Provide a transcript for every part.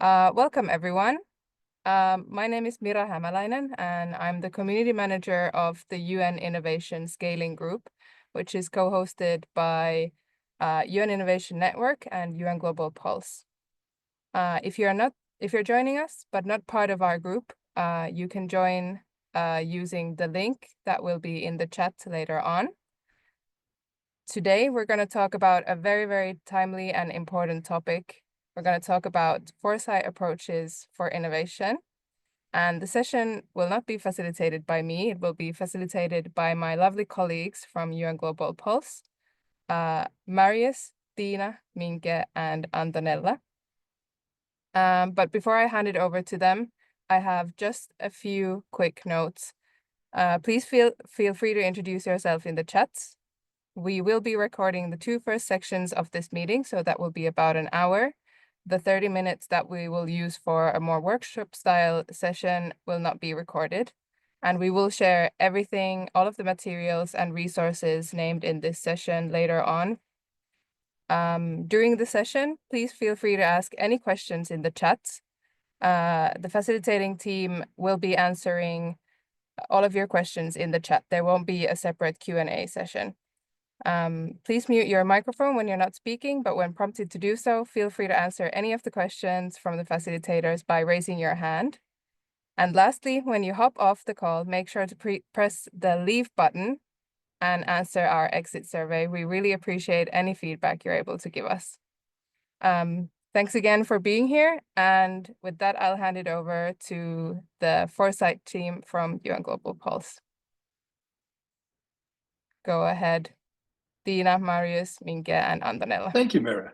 Welcome, everyone. My name is Mira Hämäläinen, and I'm the community manager of the UN Innovation Scaling Group, which is co-hosted by UN Innovation Network and UN Global Pulse. If you're joining us but not part of our group, you can join using the link that will be in the chat later on. Today, we're going to talk about a very, very timely and important topic. We're going to talk about foresight approaches for innovation. And the session will not be facilitated by me. It will be facilitated by my lovely colleagues from UN Global Pulse, Marius, Tiina, Minke, and Antonella. But before I hand it over to them, I have just a few quick notes. Please feel free to introduce yourself in the chats. We will be recording the two first sections of this meeting, so that will be about an hour. The 30 minutes that we will use for a more workshop-style session will not be recorded, and we will share everything, all of the materials and resources named in this session later on. During the session, please feel free to ask any questions in the chat. The facilitating team will be answering all of your questions in the chat. There won't be a separate Q&A session. Please mute your microphone when you're not speaking, but when prompted to do so, feel free to answer any of the questions from the facilitators by raising your hand. And lastly, when you hop off the call, make sure to press the leave button and answer our exit survey. We really appreciate any feedback you're able to give us. Thanks again for being here. And with that, I'll hand it over to the Foresight team from UN Global Pulse. Go ahead. Tiina, Marius, Minke, and Antonella. Thank you, Mira.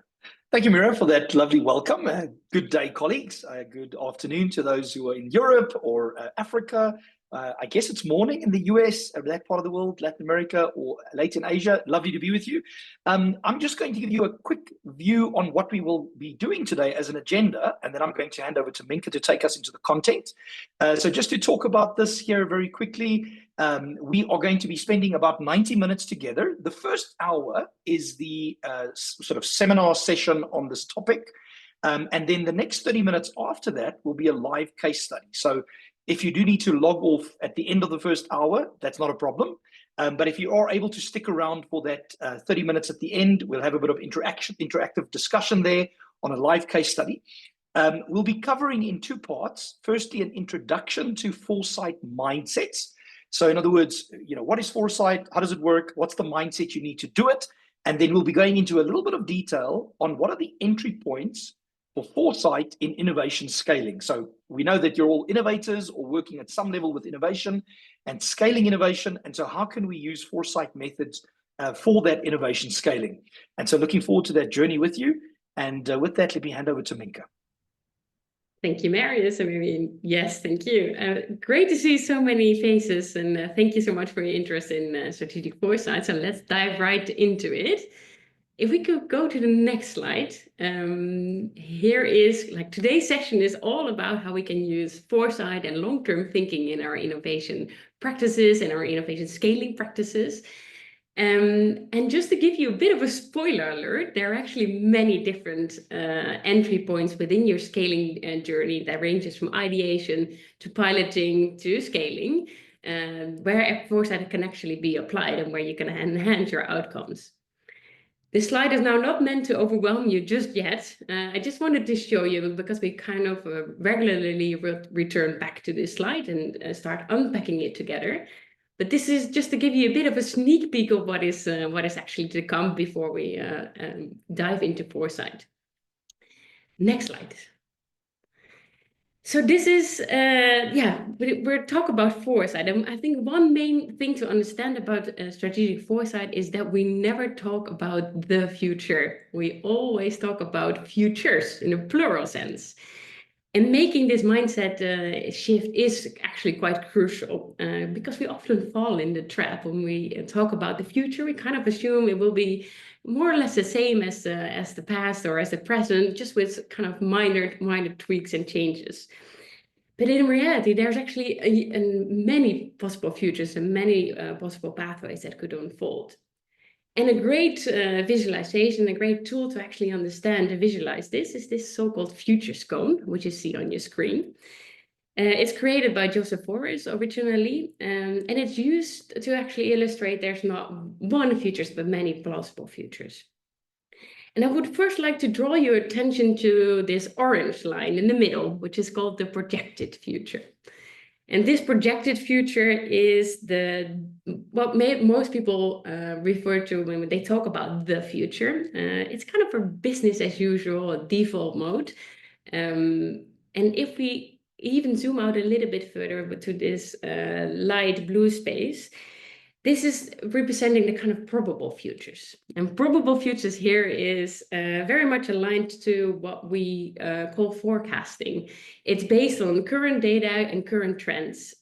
Thank you, Mira, for that lovely welcome. Good day, colleagues. Good afternoon to those who are in Europe or Africa. I guess it's morning in the US, that part of the world, Latin America, or late in Asia. Lovely to be with you. I'm just going to give you a quick view on what we will be doing today as an agenda, and then I'm going to hand over to Minke to take us into the content. So just to talk about this here very quickly, we are going to be spending about 90 minutes together. The first hour is the sort of seminar session on this topic. And then the next 30 minutes after that will be a live case study. So if you do need to log off at the end of the first hour, that's not a problem. But if you are able to stick around for that 30 minutes at the end, we'll have a bit of interactive discussion there on a live case study. We'll be covering in two parts. Firstly, an introduction to foresight mindsets. So in other words, what is foresight? How does it work? What's the mindset you need to do it? And then we'll be going into a little bit of detail on what are the entry points for foresight in innovation scaling. So we know that you're all innovators or working at some level with innovation and scaling innovation. And so how can we use foresight methods for that innovation scaling? And so looking forward to that journey with you. And with that, let me hand over to Minke. Thank you, Marius. I mean, yes, thank you. Great to see so many faces, and thank you so much for your interest in strategic foresight. So let's dive right into it. If we could go to the next slide, here is today's session is all about how we can use foresight and long-term thinking in our innovation practices and our innovation scaling practices. And just to give you a bit of a spoiler alert, there are actually many different entry points within your scaling journey that ranges from ideation to piloting to scaling, where foresight can actually be applied and where you can enhance your outcomes. This slide is now not meant to overwhelm you just yet. I just wanted to show you because we kind of regularly return back to this slide and start unpacking it together. But this is just to give you a bit of a sneak peek of what is actually to come before we dive into foresight. Next slide. So this is, we're talking about foresight. And I think one main thing to understand about strategic foresight is that we never talk about the future. We always talk about futures in a plural sense. And making this mindset shift is actually quite crucial because we often fall in the trap when we talk about the future. We kind of assume it will be more or less the same as the past or as the present, just with kind of minor tweaks and changes. But in reality, there's actually many possible futures and many possible pathways that could unfold. And a great visualization, a great tool to actually understand and visualize this is this so-called futures cone, which you see on your screen. It's created by Joseph Forrest originally, and it's used to actually illustrate there's not one futures, but many plausible futures. And I would first like to draw your attention to this orange line in the middle, which is called the projected future. And this projected future is what most people refer to when they talk about the future. It's kind of a business as usual, a default mode. And if we even zoom out a little bit further to this light blue space, this is representing the kind of probable futures. And probable futures here is very much aligned to what we call forecasting. It's based on current data and current trends.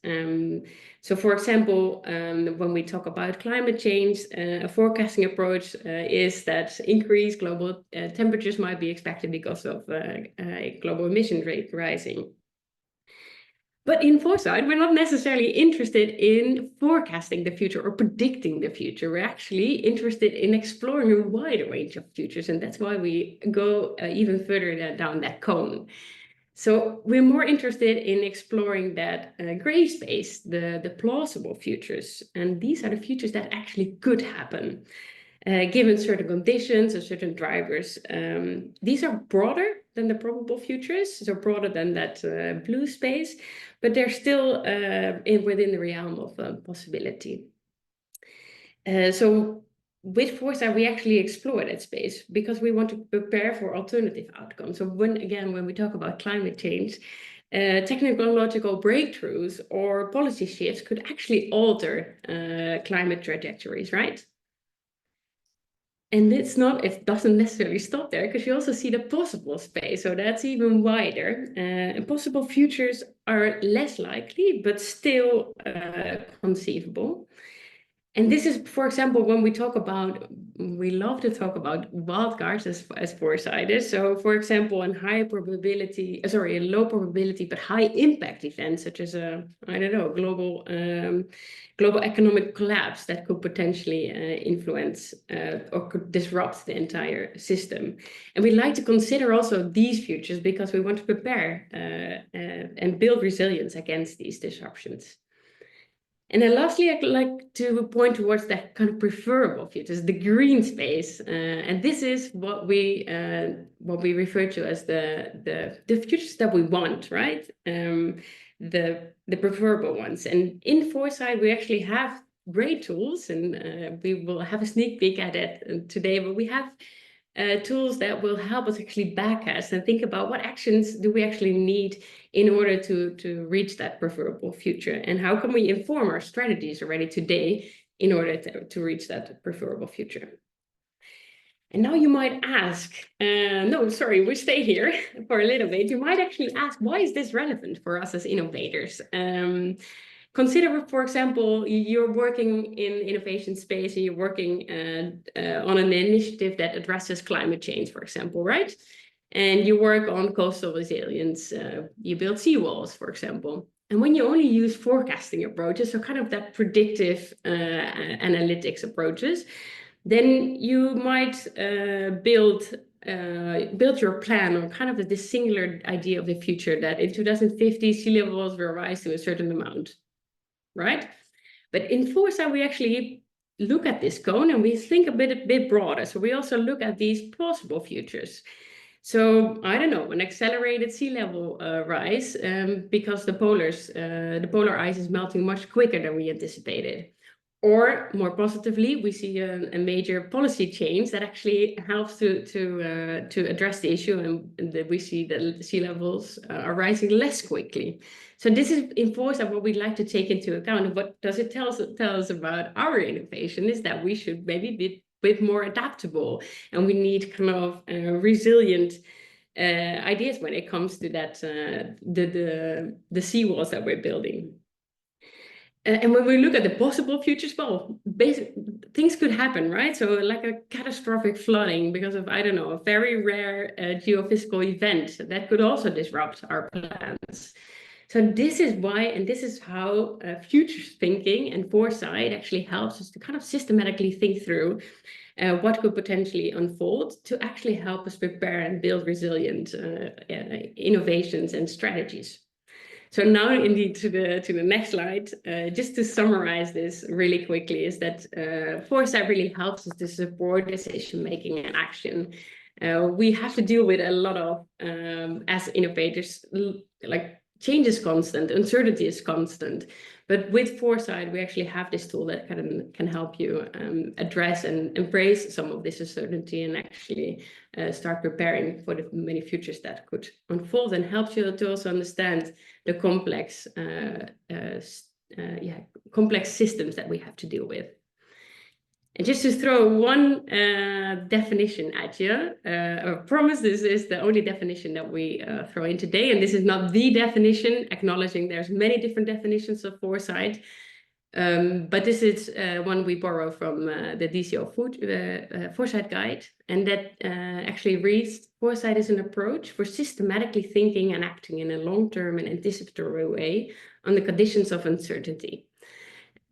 So for example, when we talk about climate change, a forecasting approach is that increased global temperatures might be expected because of global emission rate rising. But in foresight, we're not necessarily interested in forecasting the future or predicting the future. We're actually interested in exploring a wider range of futures. And that's why we go even further down that cone. So we're more interested in exploring that gray space, the plausible futures. And these are the futures that actually could happen. Given certain conditions or certain drivers. These are broader than the probable futures, so broader than that blue space, but they're still within the realm of possibility. So with foresight, we actually explore that space because we want to prepare for alternative outcomes. So when we talk about climate change, technological breakthroughs or policy shifts could actually alter climate trajectories, right? And it doesn't necessarily stop there because you also see the possible space. So that's even wider. And possible futures are less likely, but still conceivable. And this is, for example, when we love to talk about wildcards as foresighters. So, for example, a low probability but high impact event, such as global economic collapse that could potentially influence or could disrupt the entire system. And we like to consider also these futures because we want to prepare and build resilience against these disruptions. And then lastly, I'd like to point towards that kind of preferable futures, the green space. And this is what we refer to as the futures that we want, right? The preferable ones. And in foresight, we actually have great tools, and we will have a sneak peek at it today, but we have tools that will help us actually backcast and think about what actions do we actually need in order to reach that preferable future, and how can we inform our strategies already today in order to reach that preferable future. And now you might ask, we stay here for a little bit. You might actually ask, why is this relevant for us as innovators? Consider, for example, you're working in innovation space and you're working on an initiative that addresses climate change, for example, right? And you work on coastal resilience. You build seawalls, for example. And when you only use forecasting approaches, so kind of that predictive analytics approaches, then you might build your plan on kind of this singular idea of the future that in 2050 sea levels will rise to a certain amount. Right? But in foresight, we actually look at this cone and we think a bit broader. So we also look at these plausible futures. So I don't know, an accelerated sea level rise because the polar ice is melting much quicker than we anticipated. Or more positively, we see a major policy change that actually helps to address the issue, and we see that the sea levels are rising less quickly. So this is in foresight what we'd like to take into account. And what does it tell us about our innovation is that we should maybe be a bit more adaptable, and we need kind of resilient ideas when it comes to that the seawalls that we're building. And when we look at the possible futures, well, things could happen, right? So like a catastrophic flooding because of, I don't know, a very rare geophysical event that could also disrupt our plans. So this is why, and this is how future thinking and foresight actually helps us to kind of systematically think through what could potentially unfold to actually help us prepare and build resilient innovations and strategies. So now indeed to the next slide, just to summarize this really quickly, is that foresight really helps us to support decision-making and action. We have to deal with a lot of, as innovators, like change is constant, uncertainty is constant. But with foresight, we actually have this tool that can help you address and embrace some of this uncertainty and actually start preparing for the many futures that could unfold, and helps you to also understand the complex systems that we have to deal with. And just to throw one definition at you, I promise this is the only definition that we throw in today, and this is not the definition, acknowledging there's many different definitions of foresight, but this is one we borrow from the DCO Foresight Guide, and that actually reads, foresight is an approach for systematically thinking and acting in a long-term and anticipatory way on the conditions of uncertainty.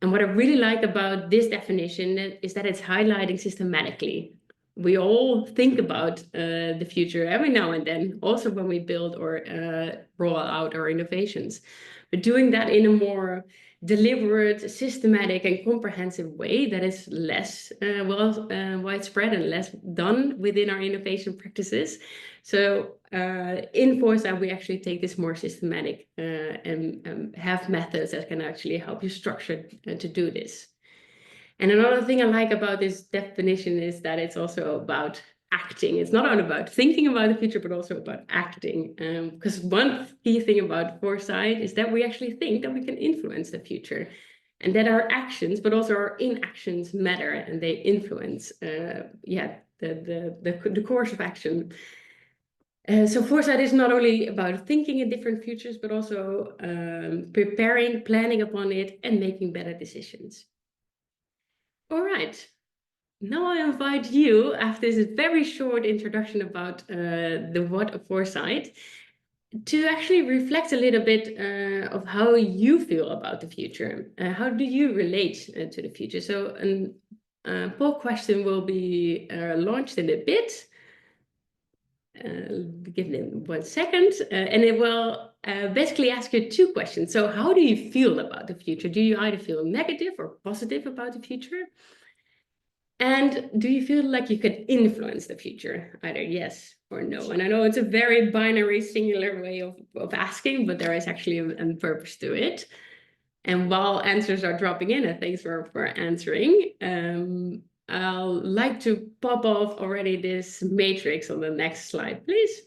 And what I really like about this definition is that it's highlighting systematically. We all think about the future every now and then, also when we build or roll out our innovations. But doing that in a more deliberate, systematic, and comprehensive way that is less widespread and less done within our innovation practices. So in foresight, we actually take this more systematic and have methods that can actually help you structure to do this. And another thing I like about this definition is that it's also about acting. It's not only about thinking about the future, but also about acting. Because one key thing about foresight is that we actually think that we can influence the future, and that our actions, but also our inactions matter, and they influence the course of action. So foresight is not only about thinking in different futures, but also preparing, planning upon it, and making better decisions. All right. Now I invite you, after this very short introduction about the what of foresight, to actually reflect a little bit of how you feel about the future. How do you relate to the future? So a poll question will be launched in a bit. Give them 1 second, and it will basically ask you 2 questions. So how do you feel about the future? Do you either feel negative or positive about the future? And do you feel like you could influence the future? Either yes or no. And I know it's a very binary, singular way of asking, but there is actually a purpose to it. And while answers are dropping in, and thanks for answering, I'll like to pop off already this matrix on the next slide, please.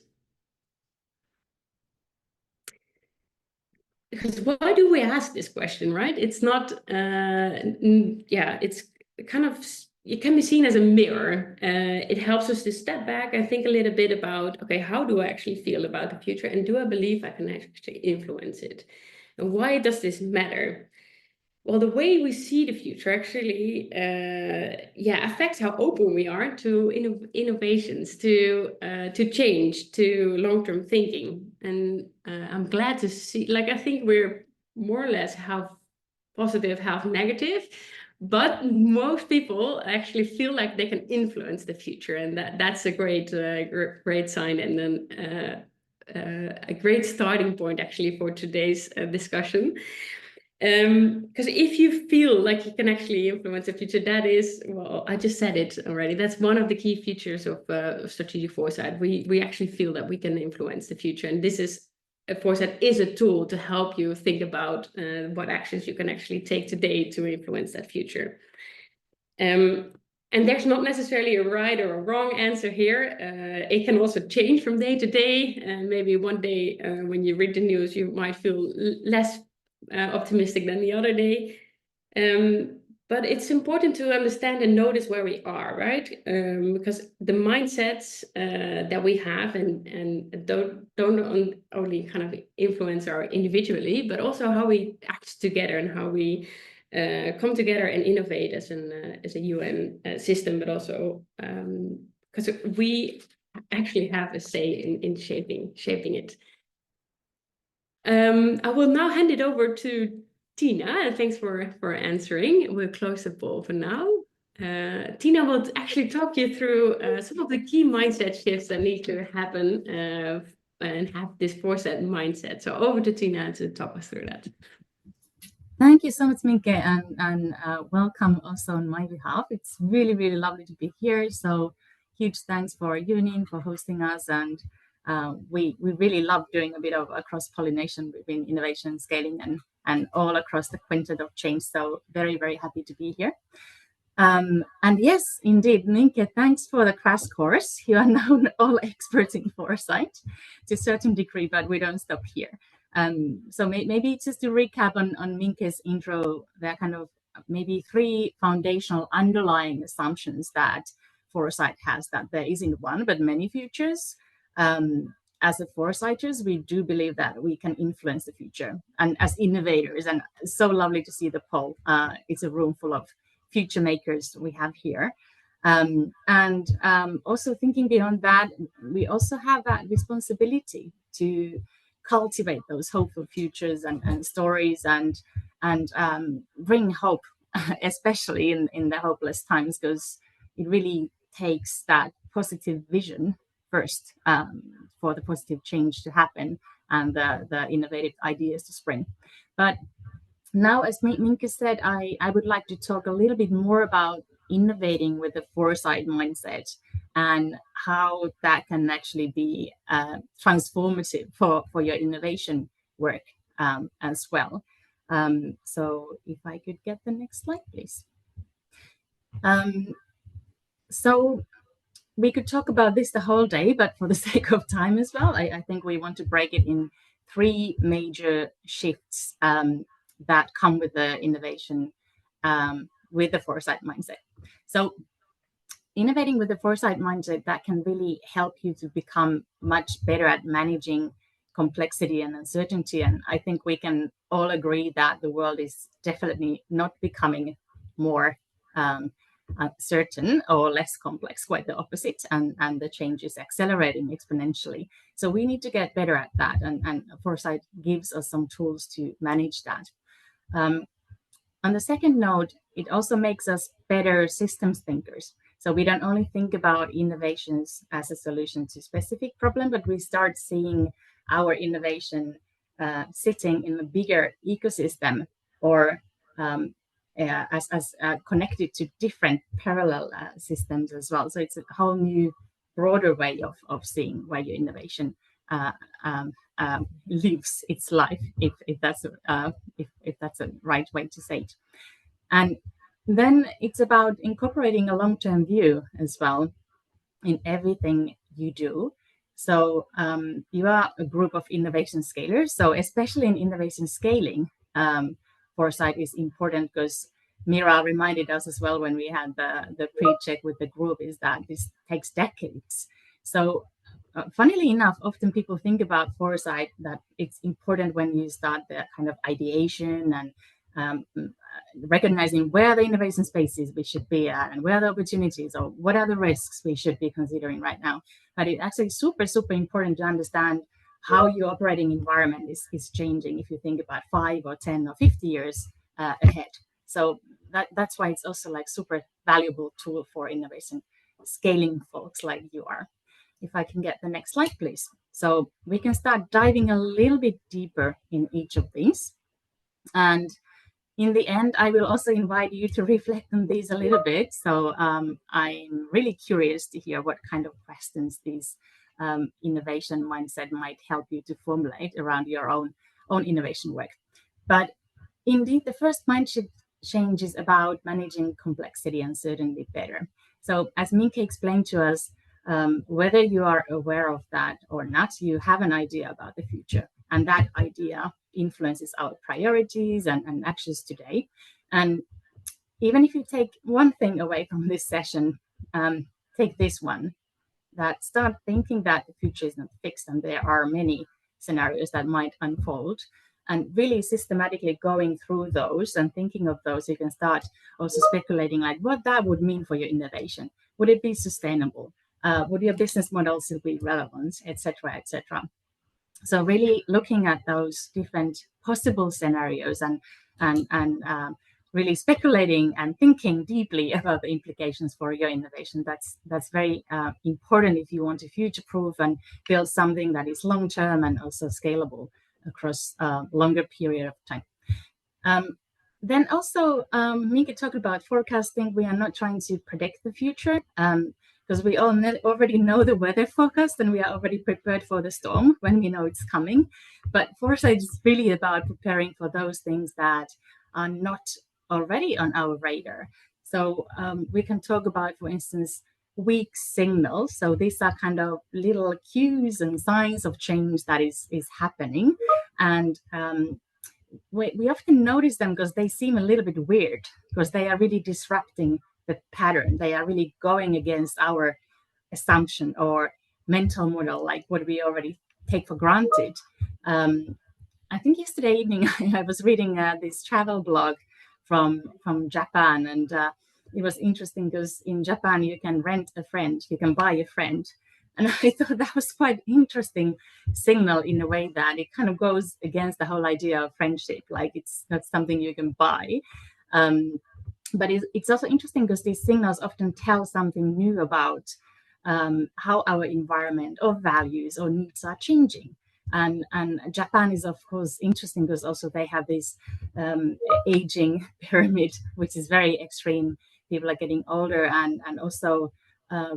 Because why do we ask this question, right? It's not, it's kind of, it can be seen as a mirror. It helps us to step back and think a little bit about, okay, how do I actually feel about the future? And do I believe I can actually influence it? And why does this matter? Well, the way we see the future actually affects how open we are to innovations, to change, to long-term thinking. And I'm glad to see, like, I think we're more or less half positive, half negative, but most people actually feel like they can influence the future, and that's a great sign, and then a great starting point actually for today's discussion. Because if you feel like you can actually influence the future, that is, well, I just said it already. That's one of the key features of strategic foresight. We actually feel that we can influence the future, and this is, foresight is a tool to help you think about what actions you can actually take today to influence that future. And there's not necessarily a right or a wrong answer here. It can also change from day to day. And maybe one day when you read the news, you might feel less optimistic than the other day. But it's important to understand and notice where we are, right? Because the mindsets that we have and don't only kind of influence our individually, but also how we act together and how we come together and innovate as a UN system, but also because we actually have a say in shaping it. I will now hand it over to Tiina, and thanks for answering. We'll close the poll for now. Tiina will actually talk you through some of the key mindset shifts that need to happen and have this foresight mindset. So over to Tiina to talk us through that. Thank you so much, Minke, and welcome also on my behalf. It's really, really lovely to be here. So huge thanks for UNIN for hosting us. And we really love doing a bit of a cross-pollination between innovation, scaling, and all across the quintet of change. So very, very happy to be here. And yes, indeed, Minke, thanks for the crash course. You are now all experts in foresight to a certain degree, but we don't stop here. So maybe just to recap on Minke's intro, there are kind of maybe 3 foundational underlying assumptions that foresight has, that there isn't one, but many futures. As a foresighters, we do believe that we can influence the future. And as innovators, and it's so lovely to see the poll, it's a room full of future makers we have here. Also thinking beyond that, we also have that responsibility to cultivate those hopeful futures and stories and bring hope, especially in the hopeless times, because it really takes that positive vision first for the positive change to happen and the innovative ideas to spring. But now, as Minke said, I would like to talk a little bit more about innovating with the foresight mindset and how that can actually be transformative for your innovation work as well. So if I could get the next slide, please. So we could talk about this the whole day, but for the sake of time as well, I think we want to break it in 3 major shifts that come with the innovation with the foresight mindset. So innovating with the foresight mindset, that can really help you to become much better at managing complexity and uncertainty. And I think we can all agree that the world is definitely not becoming more certain or less complex, quite the opposite, and the change is accelerating exponentially. So we need to get better at that, and foresight gives us some tools to manage that. On the second note, it also makes us better systems thinkers. So we don't only think about innovations as a solution to a specific problem, but we start seeing our innovation sitting in a bigger ecosystem, or as connected to different parallel systems as well. So it's a whole new, broader way of seeing where your innovation lives its life, if that's a right way to say it. And then it's about incorporating a long-term view as well in everything you do. So you are a group of innovation scalers. So especially in innovation scaling, foresight is important, because Mira reminded us as well when we had the pre-check with the group, is that this takes decades. So funnily enough, often people think about foresight that it's important when you start the kind of ideation and recognizing where the innovation spaces we should be at, and where the opportunities, or what are the risks we should be considering right now. But it's actually super, super important to understand how your operating environment is changing if you think about 5 or 10 or 50 years ahead. So that's why it's also like super valuable tool for innovation scaling folks like you are. If I can get the next slide, please. So we can start diving a little bit deeper in each of these. And in the end, I will also invite you to reflect on these a little bit. So I'm really curious to hear what kind of questions these innovation mindset might help you to formulate around your own innovation work. But indeed, the first mindset change is about managing complexity and uncertainty better. So as Minke explained to us, whether you are aware of that or not, you have an idea about the future. And that idea influences our priorities and actions today. And even if you take one thing away from this session, take this one, that start thinking that the future is not fixed and there are many scenarios that might unfold, and really systematically going through those and thinking of those, you can start also speculating like what that would mean for your innovation. Would it be sustainable? Would your business model still be relevant, etc., etc.? So really looking at those different possible scenarios and really speculating and thinking deeply about the implications for your innovation. That's very important if you want to future-proof and build something that is long-term and also scalable across a longer period of time. Then also, Minke talked about forecasting. We are not trying to predict the future because we all already know the weather forecast and we are already prepared for the storm when we know it's coming. But foresight is really about preparing for those things that are not already on our radar. So we can talk about, for instance, weak signals. So these are kind of little cues and signs of change that is happening. And we often notice them because they seem a little bit weird, because they are really disrupting the pattern. They are really going against our assumption or mental model, like what we already take for granted. I think yesterday evening I was reading this travel blog from Japan, and it was interesting because in Japan you can rent a friend, you can buy a friend. And I thought that was quite interesting signal in a way that it kind of goes against the whole idea of friendship, like it's not something you can buy. But it's also interesting because these signals often tell something new about how our environment or values or needs are changing. And Japan is, of course, interesting because also they have this aging pyramid, which is very extreme. People are getting older, and also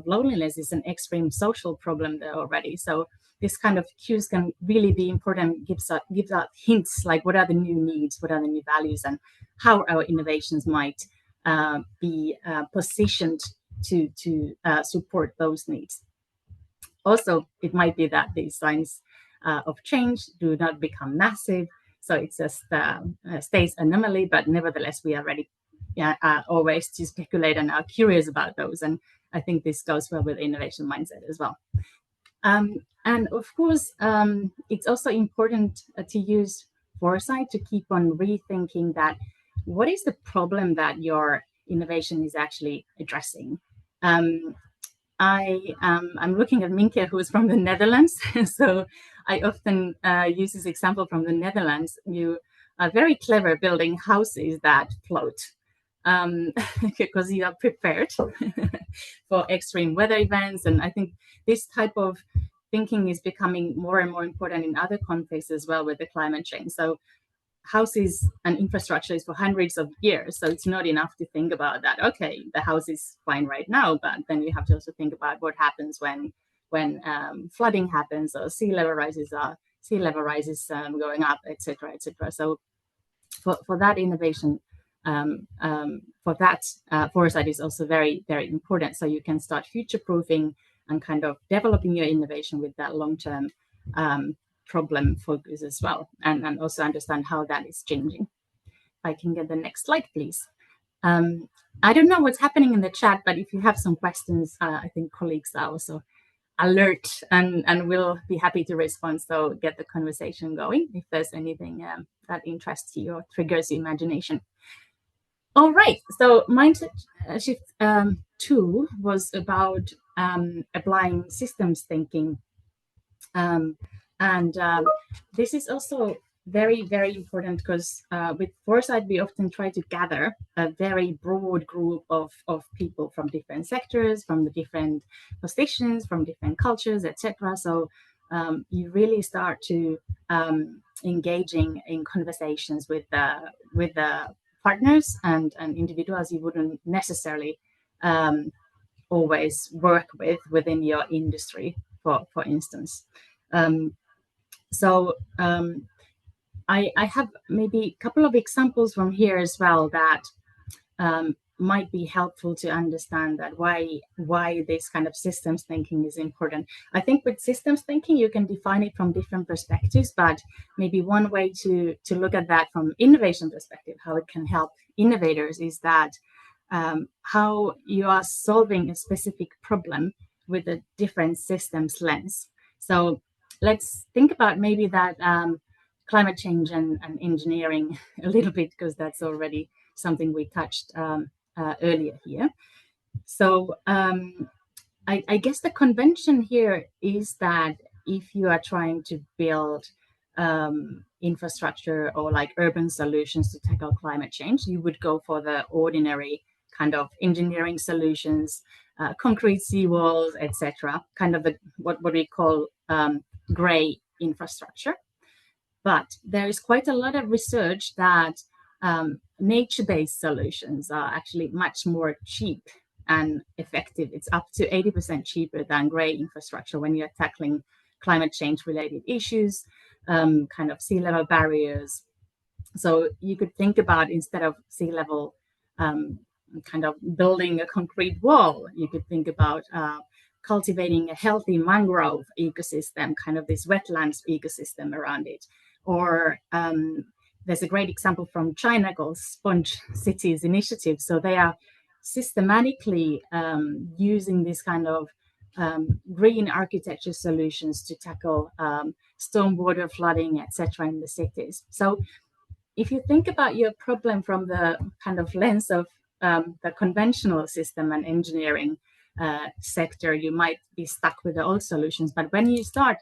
loneliness is an extreme social problem there already. So this kind of cues can really be important, gives out hints like what are the new needs, what are the new values, and how our innovations might be positioned to support those needs. Also, it might be that these signs of change do not become massive, so it just stays anomaly, but nevertheless we are ready always to speculate and are curious about those. And I think this goes well with innovation mindset as well. And of course, it's also important to use foresight to keep on rethinking that what is the problem that your innovation is actually addressing. I'm looking at Minke, who is from the Netherlands. So I often use this example from the Netherlands. You are very clever building houses that float because you are prepared for extreme weather events. And I think this type of thinking is becoming more and more important in other contexts as well with the climate change. So houses and infrastructure is for hundreds of years. So it's not enough to think about that, okay, the house is fine right now, but then you have to also think about what happens when flooding happens or sea level rises going up, etc., etc. So for that innovation, foresight is also very, very important. So you can start future-proofing and kind of developing your innovation with that long-term problem focus as well, and also understand how that is changing. If I can get the next slide, please. I don't know what's happening in the chat, but if you have some questions, I think colleagues are also alert and will be happy to respond. So get the conversation going if there's anything that interests you or triggers your imagination. All right, so Mindset Shift 2 was about applying systems thinking. This is also very, very important because with foresight, we often try to gather a very broad group of people from different sectors, from the different positions, from different cultures, etc. So you really start to engaging in conversations with the partners and individuals you wouldn't necessarily always work with within your industry, for instance. I have maybe a couple of examples from here as well that might be helpful to understand that why this kind of systems thinking is important. I think with systems thinking, you can define it from different perspectives, but maybe one way to look at that from innovation perspective, how it can help innovators, is that how you are solving a specific problem with a different systems lens. So let's think about maybe that climate change and engineering a little bit, because that's already something we touched earlier here. So I guess the convention here is that if you are trying to build infrastructure or like urban solutions to tackle climate change, you would go for the ordinary kind of engineering solutions, concrete seawalls, etc. Kind of the what we call gray infrastructure. But there is quite a lot of research that nature-based solutions are actually much more cheap and effective. It's up to 80% cheaper than gray infrastructure when you're tackling climate change related issues, kind of sea level barriers. So you could think about, instead of sea level kind of building a concrete wall, you could think about cultivating a healthy mangrove ecosystem, kind of this wetlands ecosystem around it. Or there's a great example from China called Sponge Cities Initiative. So they are systematically using this kind of green architecture solutions to tackle stormwater flooding, etc. in the cities. So if you think about your problem from the kind of lens of the conventional system and engineering sector, you might be stuck with the old solutions. But when you start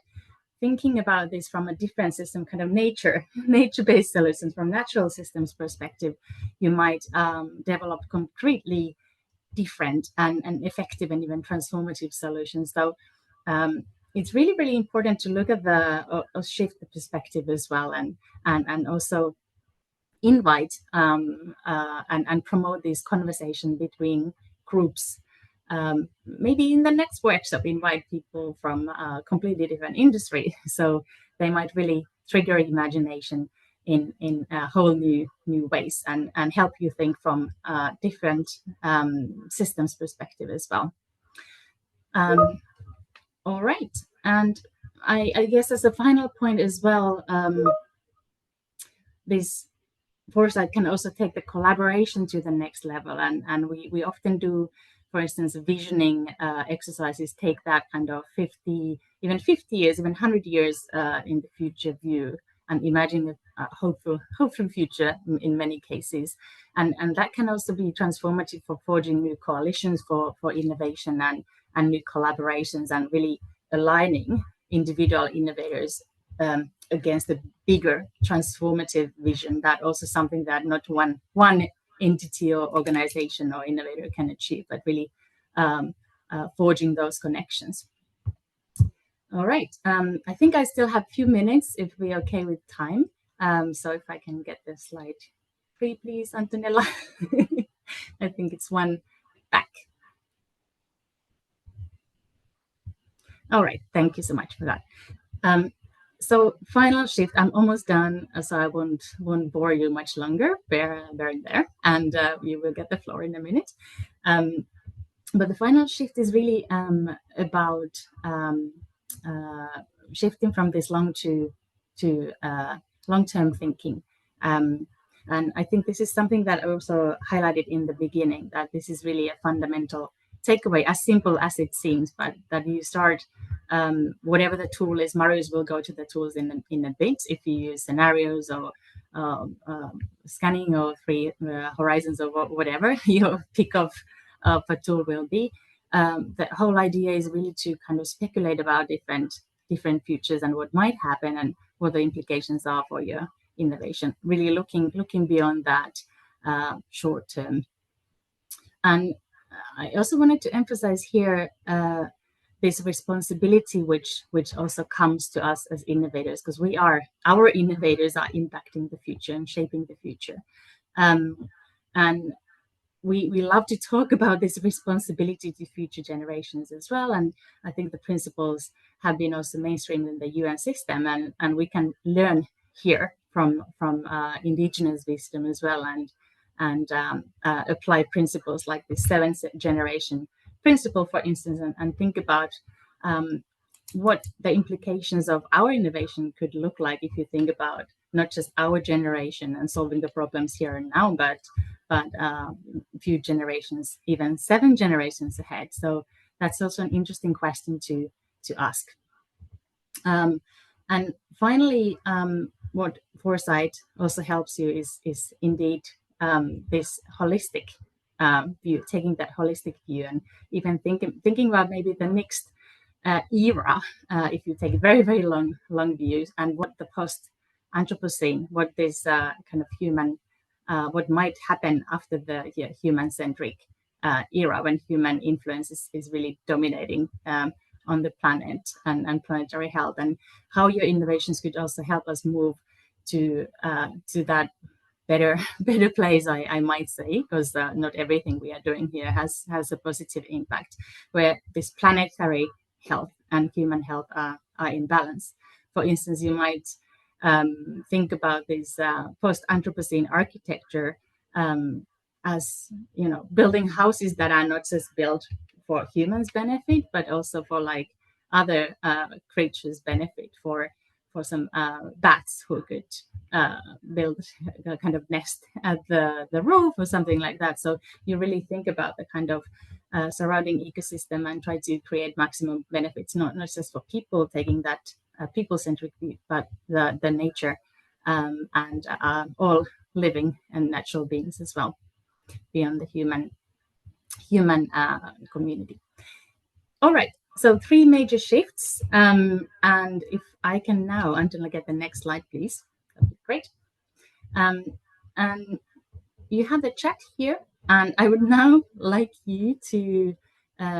thinking about this from a different system, kind of nature-based solutions, from natural systems perspective, you might develop concretely different and effective and even transformative solutions. So it's really, really important to look at the shift the perspective as well, and also invite and promote this conversation between groups. Maybe in the next workshop, invite people from a completely different industry, so they might really trigger imagination in a whole new ways, and help you think from different systems perspective as well. All right, and I guess as a final point as well, this foresight can also take the collaboration to the next level, and we often do, for instance, visioning exercises take that kind of 50 years, even 100 years in the future view, and imagine a hopeful future in many cases. And that can also be transformative for forging new coalitions for innovation and new collaborations, and really aligning individual innovators against a bigger transformative vision. That also something that not one entity or organization or innovator can achieve, but really forging those connections. All right, I think I still have a few minutes if we're okay with time. So if I can get the slide free, please, Antonella. I think it's one back. All right, thank you so much for that. So final shift, I'm almost done, so I won't bore you much longer. Bear in there, and you will get the floor in a minute. But the final shift is really about shifting from this long-term thinking. And I think this is something that I also highlighted in the beginning, that this is really a fundamental takeaway, as simple as it seems, but that you start, whatever the tool is. Marius will go to the tools in a bit. If you use scenarios or scanning or three horizons or whatever your pick of a tool will be, the whole idea is really to kind of speculate about different futures and what might happen and what the implications are for your innovation. Really looking beyond that short term. And I also wanted to emphasize here this responsibility which also comes to us as innovators, because our innovators are impacting the future and shaping the future. And we love to talk about this responsibility to future generations as well. And I think the principles have been also mainstreamed in the UN system, and we can learn here from indigenous wisdom as well, and apply principles like the 7th generation principle, for instance, and think about what the implications of our innovation could look like if you think about not just our generation and solving the problems here and now, but a few generations, even 7 generations ahead. So that's also an interesting question to ask. And finally, what foresight also helps you is indeed this holistic view, taking that holistic view, and even thinking about maybe the next era, if you take very, very long views, and what the post-Anthropocene, what this kind of human, what might happen after the human-centric era, when human influence is really dominating on the planet and planetary health, and how your innovations could also help us move to that better place, I might say, because not everything we are doing here has a positive impact, where this planetary health and human health are in balance. For instance, you might think about this post-Anthropocene architecture as, you know, building houses that are not just built for humans' benefit, but also for like other creatures' benefit, for some bats who could build a kind of nest at the roof or something like that. So you really think about the kind of surrounding ecosystem and try to create maximum benefits, not just for people taking that people-centric view, but the nature and all living and natural beings as well, beyond the human community. All right, so 3 major shifts, and if I can now, until I get the next slide, please, that'd be great. And you have the chat here, and I would now like you to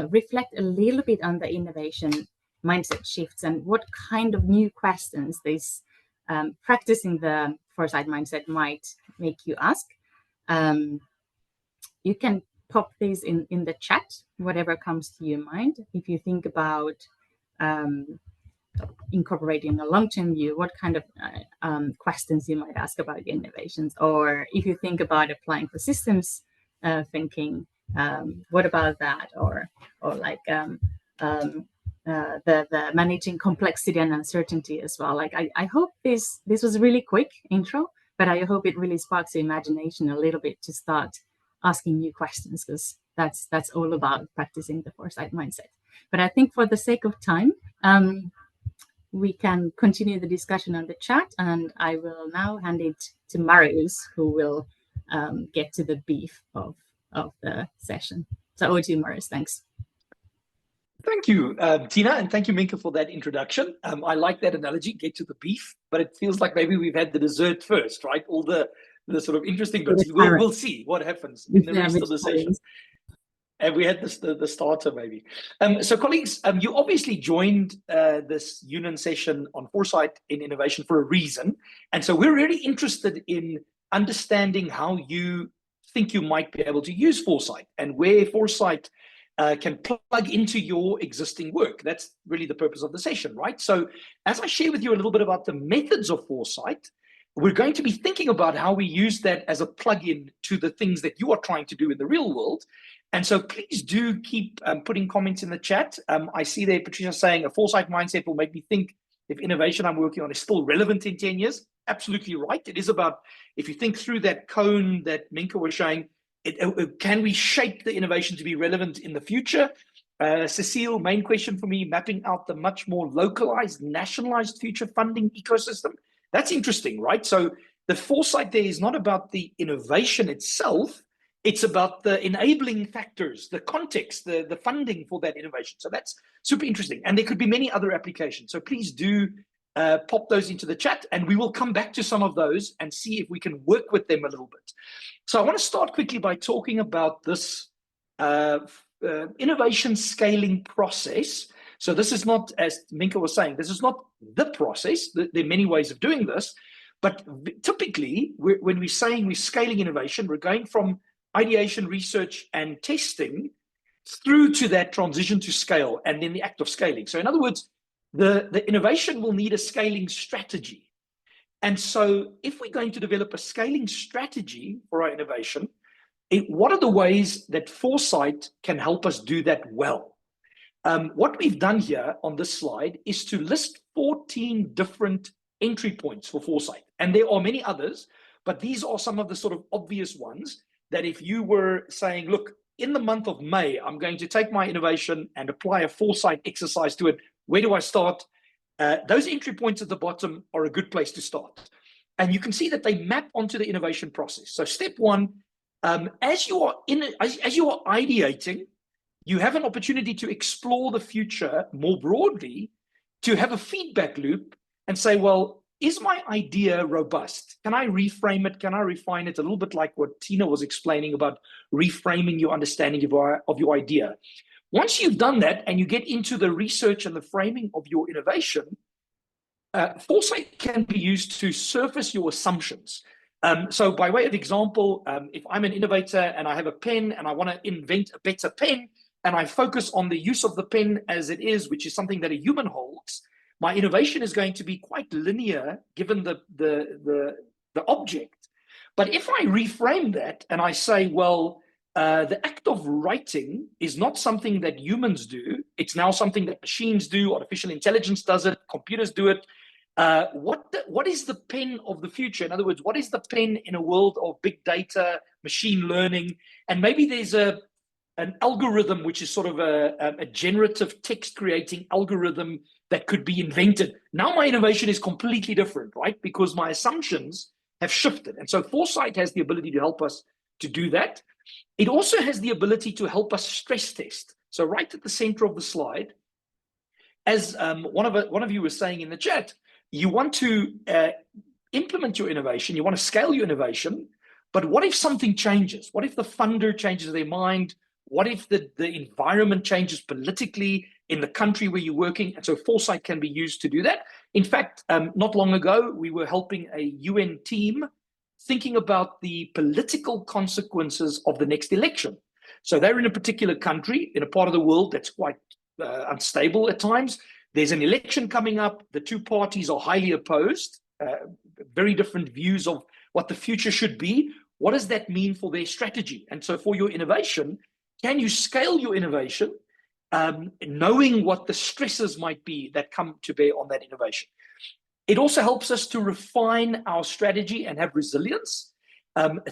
reflect a little bit on the innovation mindset shifts and what kind of new questions this practicing the foresight mindset might make you ask. You can pop these in the chat, whatever comes to your mind. If you think about incorporating a long-term view, what kind of questions you might ask about innovations, or if you think about applying for systems thinking, what about that, or like the managing complexity and uncertainty as well. Like I hope this was a really quick intro, but I hope it really sparks your imagination a little bit to start asking new questions, because that's all about practicing the foresight mindset. But I think for the sake of time, we can continue the discussion on the chat, and I will now hand it to Marius, who will get to the beef of the session. So over to you, Marius. Thanks. Thank you, Tiina, and thank you, Minke, for that introduction. I like that analogy, get to the beef, but it feels like maybe we've had the dessert first, right? All the sort of interesting bits. We'll see what happens in the rest of the session. And we had the starter maybe. So colleagues, you obviously joined this UNIN session on foresight in innovation for a reason. And so we're really interested in understanding how you think you might be able to use foresight and where foresight can plug into your existing work. That's really the purpose of the session, right? So as I share with you a little bit about the methods of foresight, we're going to be thinking about how we use that as a plug-in to the things that you are trying to do in the real world. And so please do keep putting comments in the chat. I see there Patricia saying a foresight mindset will make me think if innovation I'm working on is still relevant in 10 years. Absolutely right. It is about, if you think through that cone that Minke was showing, can we shape the innovation to be relevant in the future? Cecile, main question for me, mapping out the much more localized, nationalized future funding ecosystem. That's interesting, right? So the foresight there is not about the innovation itself. It's about the enabling factors, the context, the funding for that innovation. So that's super interesting. And there could be many other applications. So please do pop those into the chat, and we will come back to some of those and see if we can work with them a little bit. So I want to start quickly by talking about this innovation scaling process. So this is not, as Minke was saying, this is not the process. There are many ways of doing this, but typically when we're saying we're scaling innovation, we're going from ideation, research, and testing through to that transition to scale and then the act of scaling. So in other words, the innovation will need a scaling strategy. And so if we're going to develop a scaling strategy for our innovation, what are the ways that foresight can help us do that well? What we've done here on this slide is to list 14 different entry points for foresight. And there are many others, but these are some of the sort of obvious ones that if you were saying, look, in the month of May, I'm going to take my innovation and apply a foresight exercise to it. Where do I start? Those entry points at the bottom are a good place to start. And you can see that they map onto the innovation process. So step one, as you are ideating, you have an opportunity to explore the future more broadly, to have a feedback loop and say, well, is my idea robust? Can I reframe it? Can I refine it? A little bit like what Tiina was explaining about reframing your understanding of your idea. Once you've done that and you get into the research and the framing of your innovation, foresight can be used to surface your assumptions. So by way of example, if I'm an innovator and I have a pen and I want to invent a better pen, and I focus on the use of the pen as it is, which is something that a human holds, my innovation is going to be quite linear given the object. But if I reframe that and I say, well, the act of writing is not something that humans do. It's now something that machines do. Artificial intelligence does it. Computers do it. What is the pen of the future? In other words, what is the pen in a world of big data, machine learning? And maybe there's an algorithm, which is sort of a generative text creating algorithm that could be invented. Now my innovation is completely different, right? Because my assumptions have shifted. And so foresight has the ability to help us to do that. It also has the ability to help us stress test. So right at the center of the slide, as one of you was saying in the chat, you want to implement your innovation, you want to scale your innovation, but what if something changes? What if the funder changes their mind? What if the environment changes politically in the country where you're working? And so foresight can be used to do that. In fact, not long ago, we were helping a UN team thinking about the political consequences of the next election. So they're in a particular country, in a part of the world that's quite unstable at times. There's an election coming up. The two parties are highly opposed, very different views of what the future should be. What does that mean for their strategy? And so for your innovation, can you scale your innovation knowing what the stresses might be that come to bear on that innovation? It also helps us to refine our strategy and have resilience,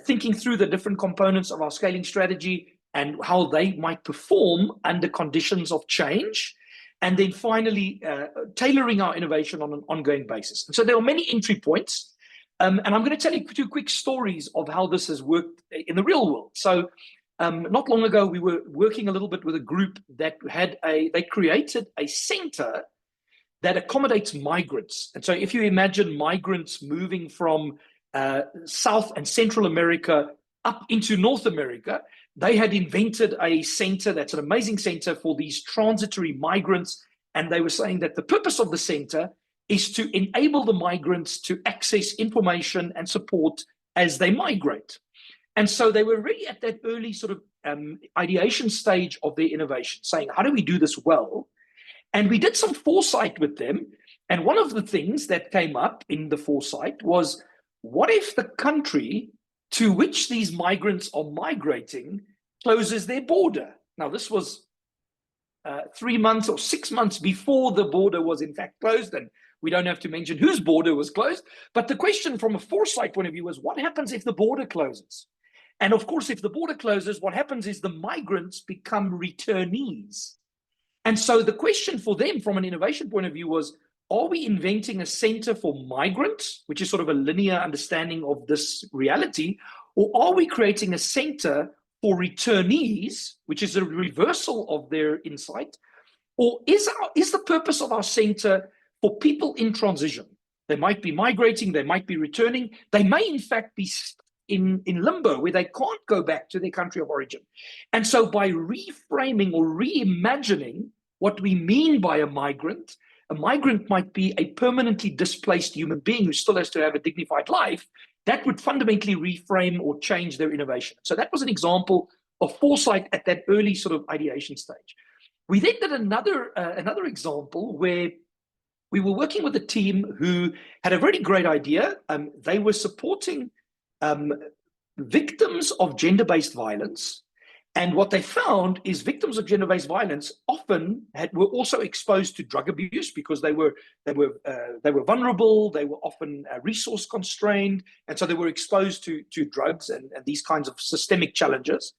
thinking through the different components of our scaling strategy and how they might perform under conditions of change. And then finally, tailoring our innovation on an ongoing basis. And so there are many entry points. And I'm going to tell you two quick stories of how this has worked in the real world. So not long ago, we were working a little bit with a group that they created a center that accommodates migrants. And so if you imagine migrants moving from South and Central America up into North America, they had invented a center that's an amazing center for these transitory migrants. And they were saying that the purpose of the center is to enable the migrants to access information and support as they migrate. And so they were really at that early sort of ideation stage of their innovation, saying, how do we do this well? And we did some foresight with them. And one of the things that came up in the foresight was, what if the country to which these migrants are migrating closes their border? Now, this was 3 months or 6 months before the border was in fact closed. And we don't have to mention whose border was closed. But the question from a foresight point of view was, what happens if the border closes? And of course, if the border closes, what happens is the migrants become returnees. And so the question for them from an innovation point of view was, are we inventing a center for migrants, which is sort of a linear understanding of this reality, or are we creating a center for returnees, which is a reversal of their insight? Or is the purpose of our center for people in transition? They might be migrating, they might be returning, they may in fact be in limbo where they can't go back to their country of origin. And so by reframing or reimagining what we mean by a migrant might be a permanently displaced human being who still has to have a dignified life. That would fundamentally reframe or change their innovation. So that was an example of foresight at that early sort of ideation stage. We then did another example where we were working with a team who had a really great idea. They were supporting victims of gender-based violence. And what they found is victims of gender-based violence often were also exposed to drug abuse because they were vulnerable, they were often resource constrained, and so they were exposed to drugs and these kinds of systemic challenges.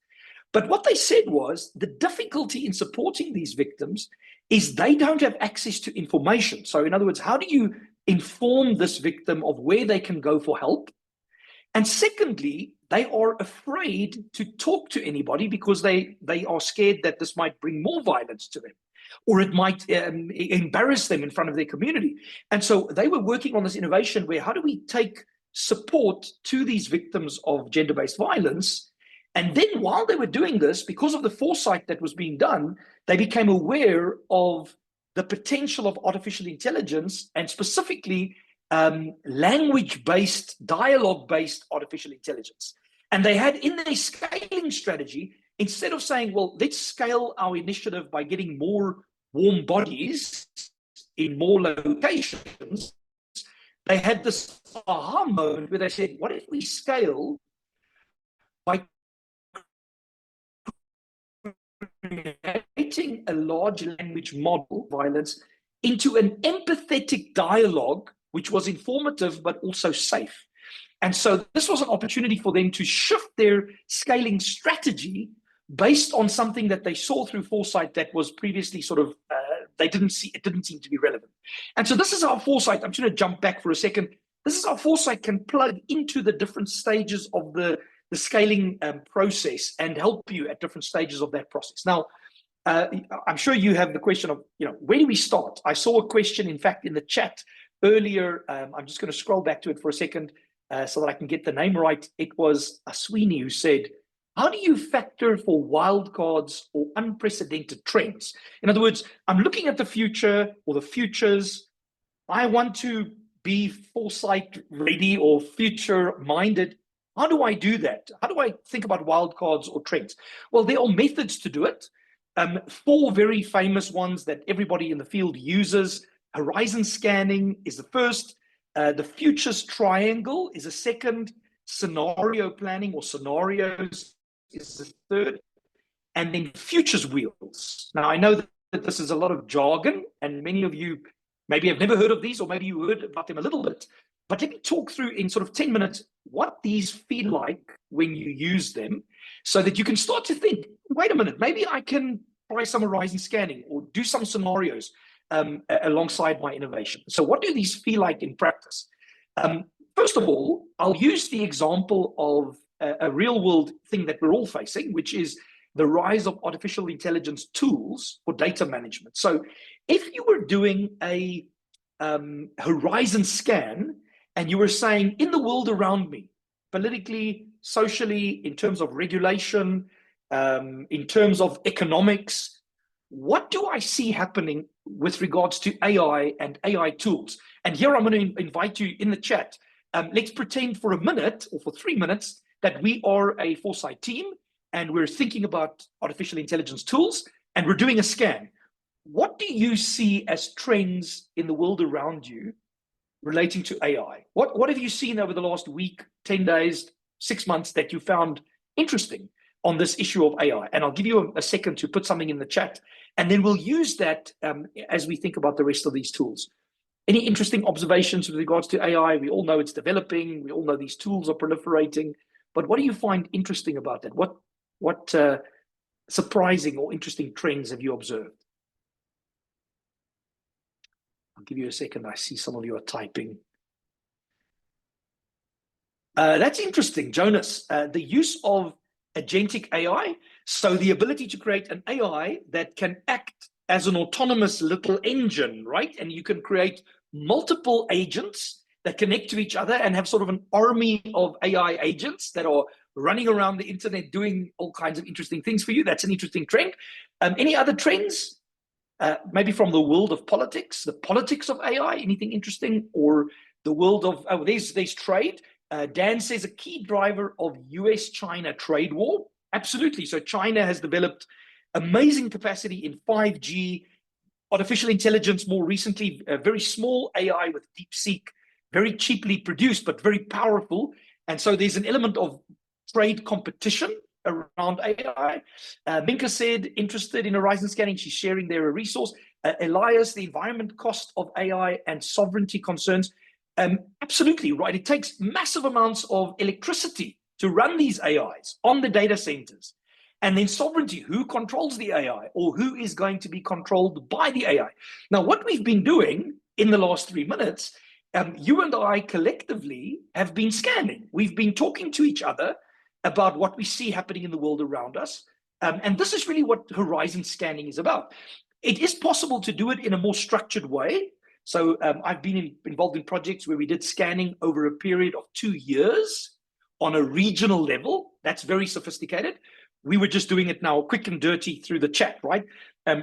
But what they said was the difficulty in supporting these victims is they don't have access to information. So in other words, how do you inform this victim of where they can go for help? And secondly, they are afraid to talk to anybody because they are scared that this might bring more violence to them, or it might embarrass them in front of their community. And so they were working on this innovation where, how do we take support to these victims of gender-based violence? And then while they were doing this, because of the foresight that was being done, they became aware of the potential of artificial intelligence, and specifically language-based, dialogue-based artificial intelligence. And they had in their scaling strategy, instead of saying, well, let's scale our initiative by getting more warm bodies in more locations, they had this aha moment where they said, what if we scale by creating a large language model violence into an empathetic dialogue, which was informative but also safe. And so this was an opportunity for them to shift their scaling strategy based on something that they saw through foresight that was previously sort of, it didn't seem to be relevant. And so this is how foresight, I'm just going to jump back for a second. This is how foresight can plug into the different stages of the scaling process and help you at different stages of that process. Now, I'm sure you have the question of, where do we start? I saw a question, in fact, in the chat earlier. I'm just going to scroll back to it for a second so that I can get the name right. It was Sweeney who said, how do you factor for wildcards or unprecedented trends? In other words, I'm looking at the future or the futures. I want to be foresight ready or future minded. How do I do that? How do I think about wildcards or trends? Well, there are methods to do it. 4 very famous ones that everybody in the field uses. Horizon scanning is the first. The futures triangle is a second. Scenario planning or scenarios is the third. And then futures wheels. Now, I know that this is a lot of jargon, and many of you maybe have never heard of these, or maybe you heard about them a little bit. But let me talk through in sort of 10 minutes what these feel like when you use them, so that you can start to think, wait a minute, maybe I can try some horizon scanning or do some scenarios alongside my innovation. So what do these feel like in practice? First of all, I'll use the example of a real world thing that we're all facing, which is the rise of artificial intelligence tools for data management. So if you were doing a horizon scan and you were saying, in the world around me, politically, socially, in terms of regulation, in terms of economics, what do I see happening with regards to AI and AI tools? And here I'm going to invite you in the chat. Let's pretend for a minute or for 3 minutes that we are a foresight team and we're thinking about artificial intelligence tools and we're doing a scan. What do you see as trends in the world around you relating to AI? What have you seen over the last week, 10 days, 6 months that you found interesting on this issue of AI? And I'll give you a second to put something in the chat, and then we'll use that as we think about the rest of these tools. Any interesting observations with regards to AI? We all know it's developing. We all know these tools are proliferating. But what do you find interesting about that? What surprising or interesting trends have you observed? I'll give you a second. I see some of you are typing. That's interesting, Jonas. The use of agentic AI, so the ability to create an AI that can act as an autonomous little engine, right? And you can create multiple agents that connect to each other and have sort of an army of AI agents that are running around the internet doing all kinds of interesting things for you. That's an interesting trend. Any other trends? Maybe from the world of politics, the politics of AI, anything interesting? Or the world of, there's trade. Dan says a key driver of US-China trade war. Absolutely. So China has developed amazing capacity in 5G, artificial intelligence more recently, a very small AI with DeepSeek, very cheaply produced, but very powerful. And so there's an element of trade competition around AI. Minke said, interested in horizon scanning. She's sharing there a resource. Elias, the environment cost of AI and sovereignty concerns. Absolutely right. It takes massive amounts of electricity to run these AIs on the data centers. And then sovereignty, who controls the AI or who is going to be controlled by the AI? Now, what we've been doing in the last 3 minutes, you and I collectively have been scanning. We've been talking to each other about what we see happening in the world around us. And this is really what horizon scanning is about. It is possible to do it in a more structured way. So I've been involved in projects where we did scanning over a period of 2 years on a regional level. That's very sophisticated. We were just doing it now quick and dirty through the chat, right?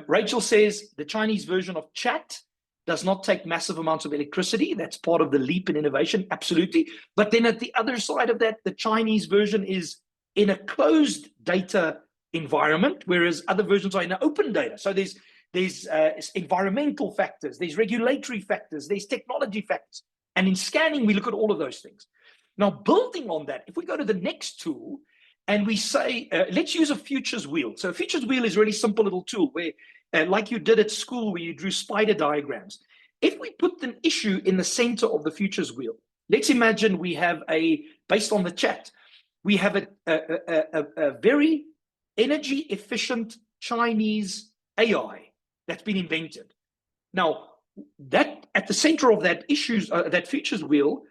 Rachel says the Chinese version of chat does not take massive amounts of electricity. That's part of the leap in innovation, absolutely. But then at the other side of that, the Chinese version is in a closed data environment, whereas other versions are in an open data. So there's environmental factors, there's regulatory factors, there's technology factors. And in scanning, we look at all of those things. Now, building on that, if we go to the next tool and we say, let's use a futures wheel. So a futures wheel is a really simple little tool where, like you did at school, where you drew spider diagrams. If we put an issue in the center of the futures wheel, let's imagine we have based on the chat, we have a very energy efficient Chinese AI that's been invented. Now, that at the center of that that futures wheel,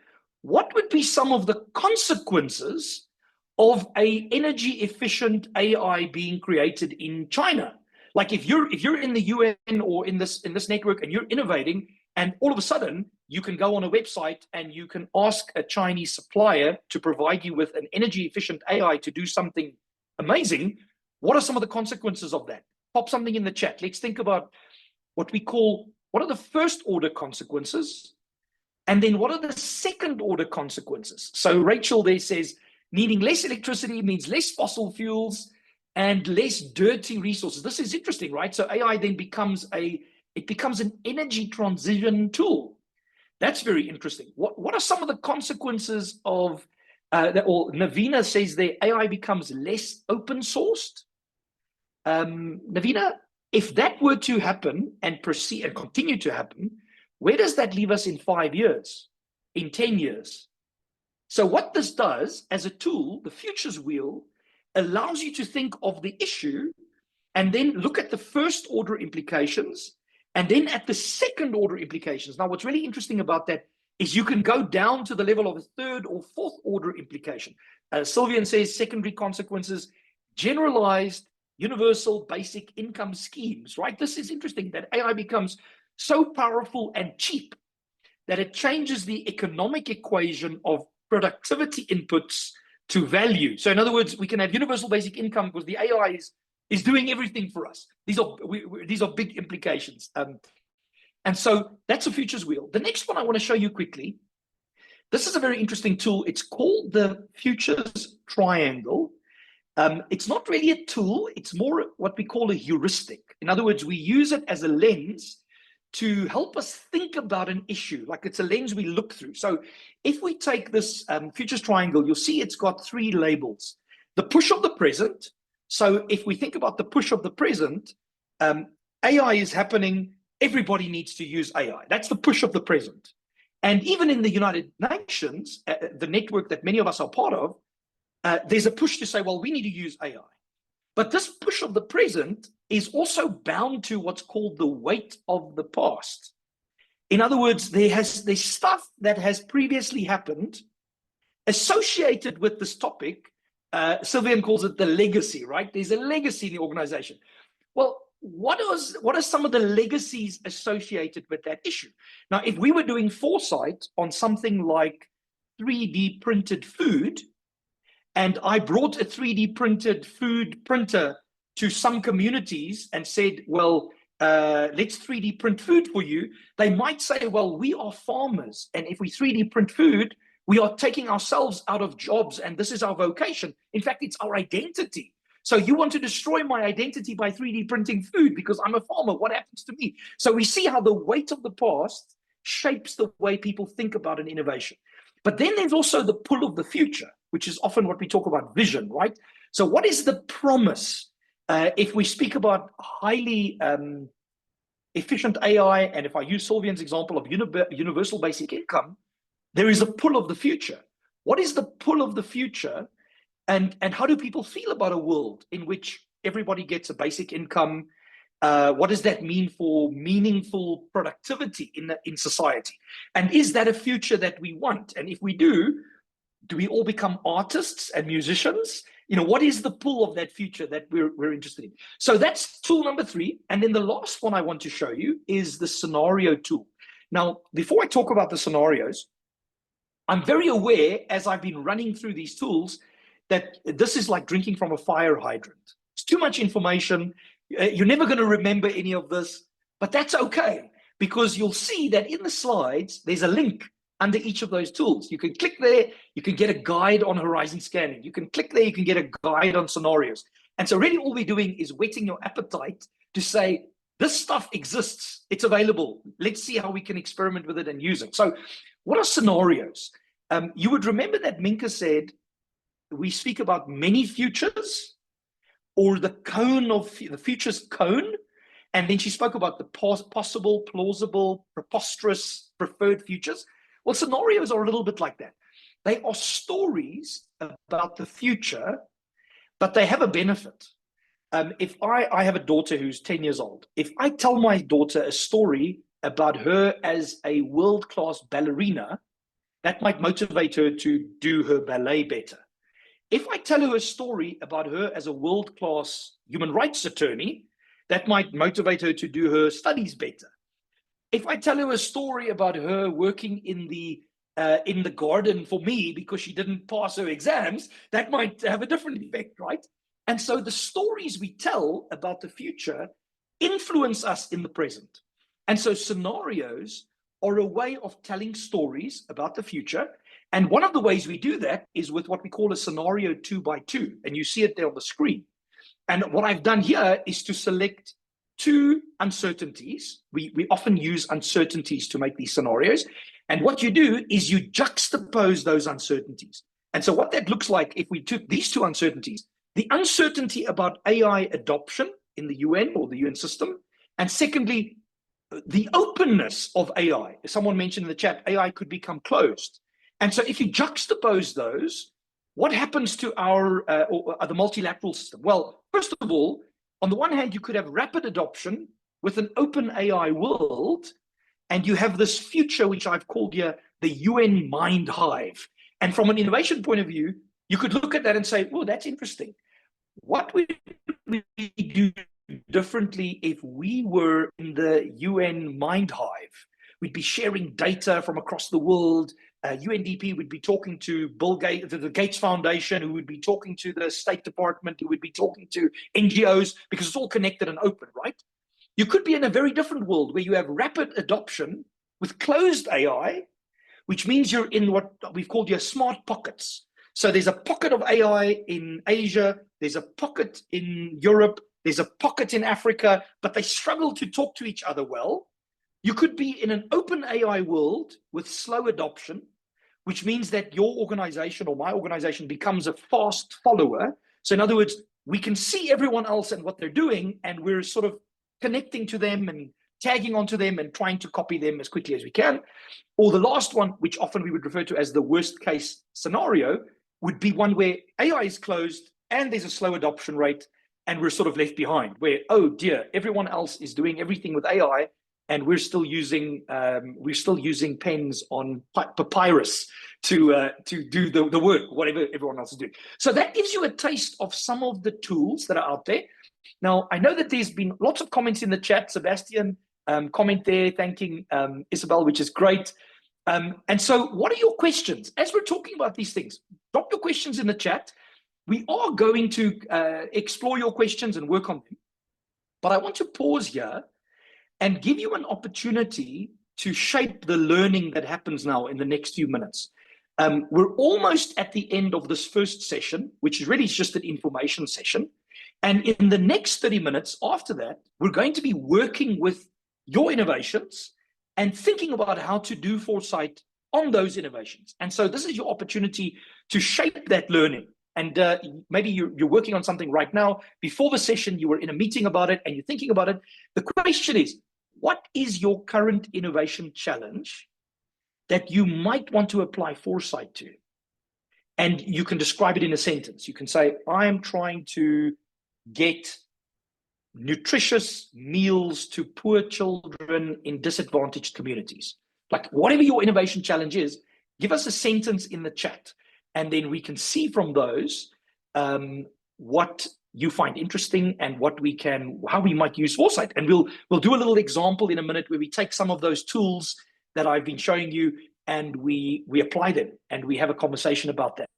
what would be some of the consequences of a energy efficient AI being created in China? Like if you're in the UN or in this network and you're innovating, and all of a sudden you can go on a website and you can ask a Chinese supplier to provide you with an energy efficient AI to do something amazing, what are some of the consequences of that? Pop something in the chat. Let's think about what are the first order consequences, and then what are the second order consequences? So Rachel there says, needing less electricity means less fossil fuels and less dirty resources. This is interesting, right? So AI then becomes an energy transition tool. That's very interesting. What are some of the consequences of or Navina says the AI becomes less open sourced? Navina, if that were to happen and proceed and continue to happen, where does that leave us in 5 years, in 10 years? So what this does as a tool, the futures wheel, allows you to think of the issue and then look at the first order implications and then at the second order implications. Now, what's really interesting about that is you can go down to the level of a third or fourth order implication. Sylvian says secondary consequences, generalized universal basic income schemes, right? This is interesting that AI becomes so powerful and cheap that it changes the economic equation of productivity inputs to value. So in other words, we can have universal basic income because the AI is doing everything for us. These are big implications. And so that's a futures wheel. The next one I want to show you quickly. This is a very interesting tool. It's called the futures triangle. It's not really a tool. It's more what we call a heuristic. In other words, we use it as a lens to help us think about an issue, like it's a lens we look through. So if we take this futures triangle, you'll see it's got 3 labels. The push of the present. So if we think about the push of the present, AI is happening. Everybody needs to use AI. That's the push of the present. And even in the United Nations, the network that many of us are part of, there's a push to say, well, we need to use AI. But this push of the present is also bound to what's called the weight of the past. In other words, there's stuff that has previously happened associated with this topic. Sylvian calls it the legacy, right? There's a legacy in the organization. Well, what are some of the legacies associated with that issue? Now, if we were doing foresight on something like 3D printed food, and I brought a 3D printed food printer to some communities and said, well, let's 3D print food for you, they might say, well, we are farmers. And if we 3D print food, we are taking ourselves out of jobs. And this is our vocation. In fact, it's our identity. So you want to destroy my identity by 3D printing food because I'm a farmer. What happens to me? So we see how the weight of the past shapes the way people think about an innovation. But then there's also the pull of the future, which is often what we talk about vision, right? So what is the promise? If we speak about highly efficient AI, and if I use Sylvian's example of universal basic income, there is a pull of the future. What is the pull of the future? And how do people feel about a world in which everybody gets a basic income? What does that mean for meaningful productivity in society? And is that a future that we want? And if we do, Do we all become artists and musicians? You know, what is the pull of that future that we're interested in? So that's tool number 3. And then the last one I want to show you is the scenario tool. Now, before I talk about the scenarios, I'm very aware, as I've been running through these tools, that this is like drinking from a fire hydrant. It's too much information. You're never going to remember any of this, but that's okay, because you'll see that in the slides, there's a link under each of those tools. You can click there, you can get a guide on horizon scanning. You can click there, you can get a guide on scenarios. And so really all we're doing is whetting your appetite to say, this stuff exists, it's available. Let's see how we can experiment with it and use it. So what are scenarios? You would remember that Minke said, we speak about many futures, or the cone of the future's cone. And then she spoke about the possible, plausible, preposterous, preferred futures. Well, scenarios are a little bit like that. They are stories about the future, but they have a benefit. If I have a daughter who's 10 years old, if I tell my daughter a story about her as a world-class ballerina, that might motivate her to do her ballet better. If I tell her a story about her as a world-class human rights attorney, that might motivate her to do her studies better. If I tell her a story about her working in the garden for me because she didn't pass her exams, that might have a different effect, right? And so the stories we tell about the future influence us in the present. And so scenarios are a way of telling stories about the future. And one of the ways we do that is with what we call a scenario 2x2. And you see it there on the screen. And what I've done here is to select 2 uncertainties. We often use uncertainties to make these scenarios. And what you do is you juxtapose those uncertainties. And so what that looks like, if we took these 2 uncertainties, the uncertainty about AI adoption in the UN or the UN system, and secondly, the openness of AI. Someone mentioned in the chat, AI could become closed. And so if you juxtapose those, what happens to the multilateral system? Well, first of all, on the one hand, you could have rapid adoption with an open AI world, and you have this future, which I've called here the UN mind hive. And from an innovation point of view, you could look at that and say, oh, that's interesting. What would we do differently if we were in the UN mind hive? We'd be sharing data from across the world. UNDP would be talking to Bill Gates, the Gates Foundation, who would be talking to the State Department, who would be talking to NGOs, because it's all connected and open, right? You could be in a very different world where you have rapid adoption with closed AI, which means you're in what we've called your smart pockets. So there's a pocket of AI in Asia, there's a pocket in Europe, there's a pocket in Africa, but they struggle to talk to each other well. You could be in an open AI world with slow adoption, which means that your organization or my organization becomes a fast follower. So in other words, we can see everyone else and what they're doing, and we're sort of connecting to them and tagging onto them and trying to copy them as quickly as we can. Or the last one, which often we would refer to as the worst case scenario, would be one where AI is closed and there's a slow adoption rate, and we're sort of left behind, where, oh dear, everyone else is doing everything with AI, and we're still using pens on papyrus to do the work, whatever everyone else is doing. So that gives you a taste of some of the tools that are out there. Now, I know that there's been lots of comments in the chat. Sebastian, comment there thanking Isabel, which is great. And so what are your questions? As we're talking about these things, drop your questions in the chat. We are going to explore your questions and work on them. But I want to pause here and give you an opportunity to shape the learning that happens now in the next few minutes. We're almost at the end of this first session, which is really just an information session. And in the next 30 minutes after that, we're going to be working with your innovations and thinking about how to do foresight on those innovations. And so this is your opportunity to shape that learning. And maybe you're working on something right now. Before the session, you were in a meeting about it and you're thinking about it. The question is, what is your current innovation challenge that you might want to apply foresight to? And you can describe it in a sentence. You can say, I am trying to get nutritious meals to poor children in disadvantaged communities. Like whatever your innovation challenge is, give us a sentence in the chat. and then we can see from those what you find interesting and how we might use foresight. And we'll do a little example in a minute where we take some of those tools that I've been showing you and we apply them and we have a conversation about that.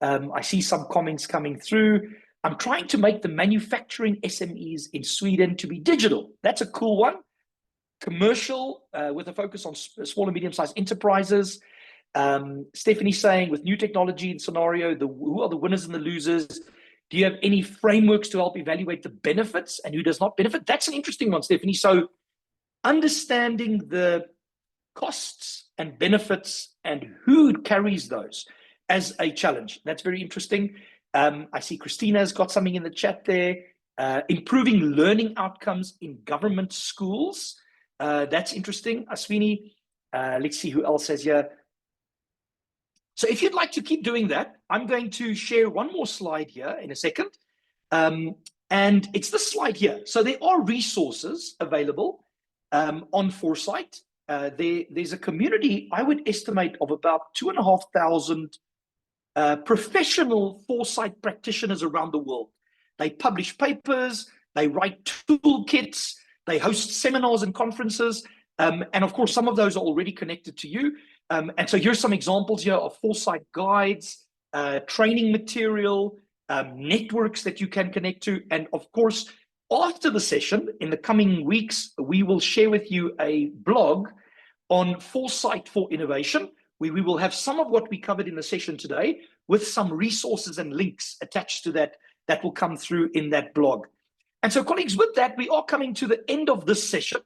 I see some comments coming through. I'm trying to make the manufacturing SMEs in Sweden to be digital. That's a cool one. Commercial with a focus on small and medium-sized enterprises. Stephanie saying, with new technology and scenario, who are the winners and the losers? Do you have any frameworks to help evaluate the benefits and who does not benefit? That's an interesting one, Stephanie. So understanding the costs and benefits and who carries those as a challenge. That's very interesting. I see Christina's got something in the chat there. Improving learning outcomes in government schools. That's interesting. Aswini, let's see who else has here. So if you'd like to keep doing that, I'm going to share one more slide here in a second. And it's this slide here. So there are resources available on Foresight. There's a community, I would estimate, of about 2,500 professional foresight practitioners around the world. They publish papers, they write toolkits, they host seminars and conferences. And of course, some of those are already connected to you. And so here's some examples here of foresight guides, training material, networks that you can connect to. And of course, after the session, in the coming weeks, we will share with you a blog on foresight for innovation, where we will have some of what we covered in the session today with some resources and links attached to that will come through in that blog. And so, colleagues, with that, we are coming to the end of this session,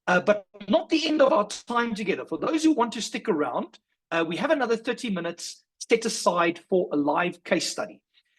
but not the end of our time together. For those who want to stick around, we have another 30 minutes set aside for a live case study.